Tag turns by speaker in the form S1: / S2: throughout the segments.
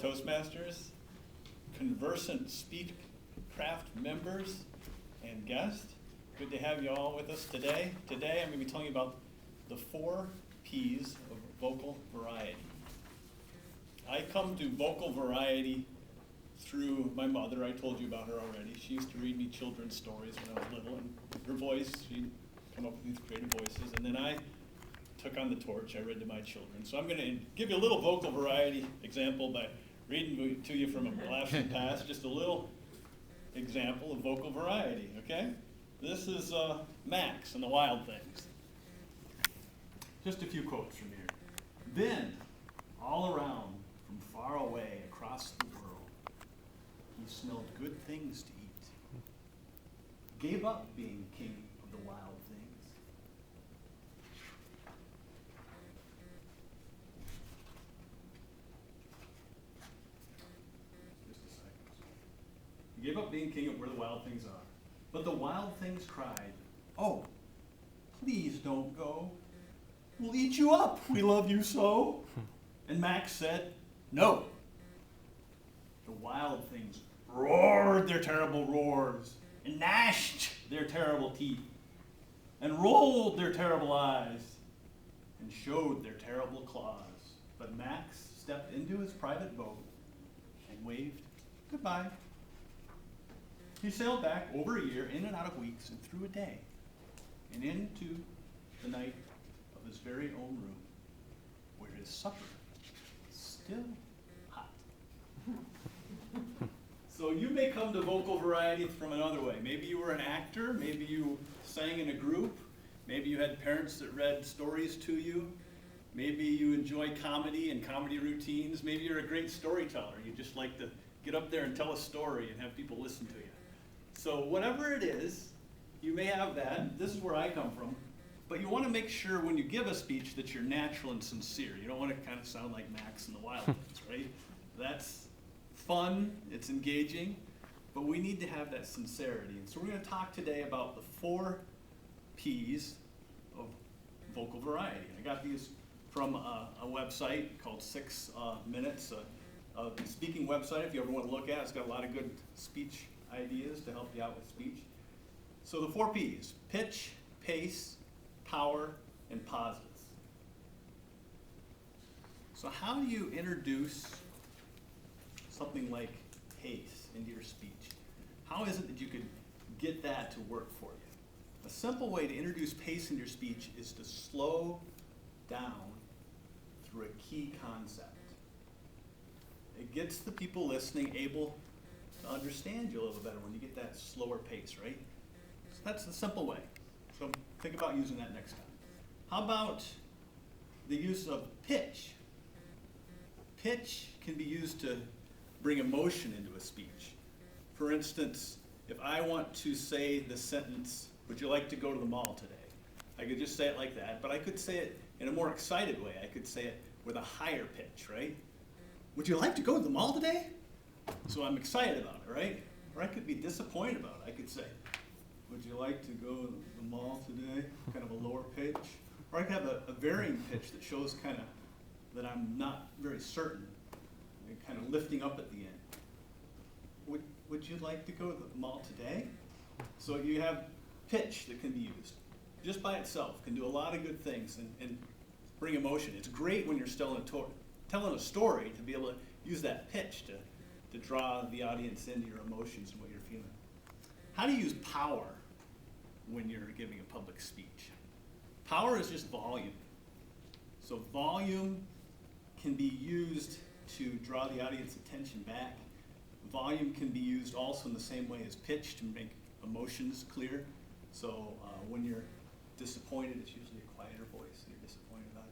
S1: Toastmasters, conversant Speakcraft members, and guests. Good to have you all with us today. Today I'm going to be telling you about the 4 P's of vocal variety. I come to vocal variety through my mother. I told you about her already. She used to read me children's stories when I was little, and her voice, she'd come up with these creative voices, and then I took on the torch. I read to my children. So I'm going to give you a little vocal variety example by reading to you from a blast from the past, just a little example of vocal variety, okay? This is Max and the Wild Things. Just a few quotes from here. Then, all around, from far away across the world, he smelled good things to eat. Gave up being king of the wild things. Just a second. He gave up being king of where the wild things are. But the wild things cried, "Oh, please don't go. We'll eat you up. We love you so." And Max said, "No." The wild things roared their terrible roars, and gnashed their terrible teeth, and rolled their terrible eyes, and showed their terrible claws. But Max stepped into his private boat and waved goodbye. He sailed back over a year, in and out of weeks, and through a day, and into the night of his very own room, where his supper is still hot. So you may come to vocal variety from another way. Maybe you were an actor, maybe you sang in a group, maybe you had parents that read stories to you, maybe you enjoy comedy and comedy routines, maybe you're a great storyteller. You just like to get up there and tell a story and have people listen to you. So whatever it is, you may have that. This is where I come from. But you want to make sure when you give a speech that you're natural and sincere. You don't want to kind of sound like Max and the Wild Things, right? That's fun, it's engaging, but we need to have that sincerity. And so we're going to talk today about the 4 P's of vocal variety. I got these from a website called 6 Minutes, a speaking website if you ever want to look at it. It's got a lot of good speech ideas to help you out with speech. So the 4 P's: pitch, pace, power, and pauses. So how do you introduce something like pace into your speech? How is it that you could get that to work for you? A simple way to introduce pace into your speech is to slow down through a key concept. It gets the people listening able to understand you a little better when you get that slower pace, right? So that's the simple way. So think about using that next time. How about the use of pitch? Pitch can be used to bring emotion into a speech. For instance, if I want to say the sentence, "Would you like to go to the mall today?" I could just say it like that, but I could say it in a more excited way. I could say it with a higher pitch, right? "Would you like to go to the mall today?" So I'm excited about it, right? Or I could be disappointed about it. I could say, "Would you like to go to the mall today?" Kind of a lower pitch. Or I could have a varying pitch that shows kind of that I'm not very certain, and kind of lifting up at the end. Would you like to go to the mall today? So you have pitch that can be used. Just by itself can do a lot of good things and bring emotion. It's great when you're telling a story to be able to use that pitch to draw the audience into your emotions and what you're feeling. How do you use power when you're giving a public speech? Power is just volume. So volume can be used to draw the audience attention back. Volume can be used also in the same way as pitch to make emotions clear. So when you're disappointed, it's usually a quieter voice that you're disappointed about.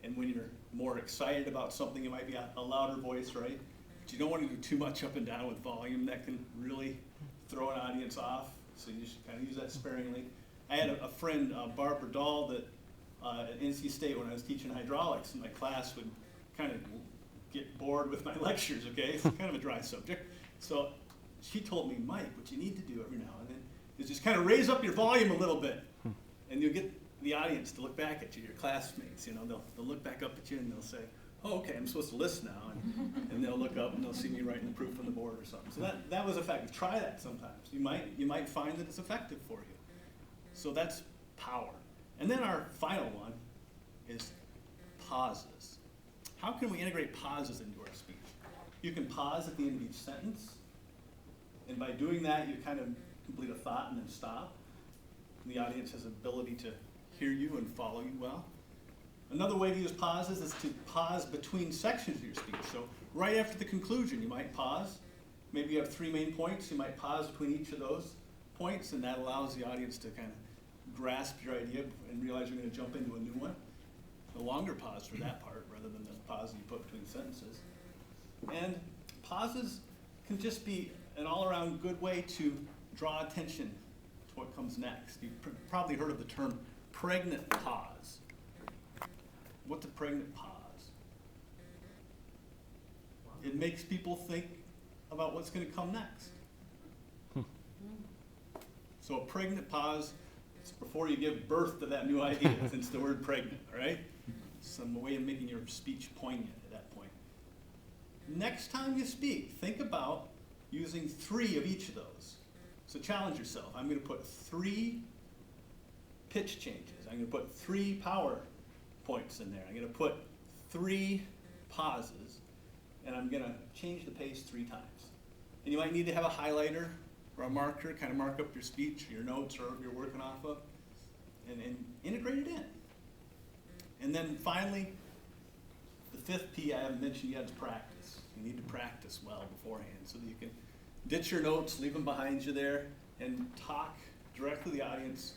S1: And when you're more excited about something, it might be a louder voice, right? But you don't want to do too much up and down with volume. That can really throw an audience off. So you should kind of use that sparingly. I had a friend, Barbara Dahl, that at NC State when I was teaching hydraulics, and my class would kind of get bored with my lectures, okay? It's kind of a dry subject. So she told me, "Mike, what you need to do every now and then is just kind of raise up your volume a little bit. And you'll get the audience to look back at you, your classmates. You know, they'll look back up at you and they'll say, oh, okay, I'm supposed to list now, and they'll look up and they'll see me writing the proof on the board or something. So that was effective. Try that sometimes. You might find that it's effective for you. So that's power. And then our final one is pauses. How can we integrate pauses into our speech? You can pause at the end of each sentence, and by doing that, you kind of complete a thought and then stop. And the audience has the ability to hear you and follow you well. Another way to use pauses is to pause between sections of your speech. So right after the conclusion, you might pause. Maybe you have 3 main points. You might pause between each of those points, and that allows the audience to kind of grasp your idea and realize you're going to jump into a new one. A longer pause for that part rather than the pause you put between sentences. And pauses can just be an all-around good way to draw attention to what comes next. You've probably heard of the term pregnant pause. What's a pregnant pause? It makes people think about what's going to come next. So a pregnant pause is before you give birth to that new idea, since the word pregnant, right? Some way of making your speech poignant at that point. Next time you speak, think about using 3 of each of those. So challenge yourself. I'm going to put 3 pitch changes. I'm going to put 3 power points in there. I'm going to put 3 pauses, and I'm going to change the pace 3 times. And you might need to have a highlighter or a marker, kind of mark up your speech, or your notes, or whatever you're working off of, and integrate it in. And then finally, the 5th P I haven't mentioned yet is practice. You need to practice well beforehand so that you can ditch your notes, leave them behind you there, and talk directly to the audience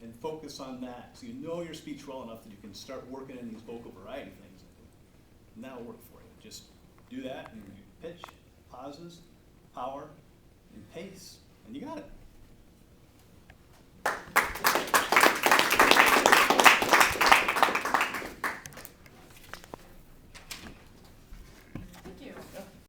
S1: and focus on that so you know your speech well enough that you can start working in these vocal variety things. And that'll work for you. Just do that, and you pitch, pauses, power, and pace, and you got it.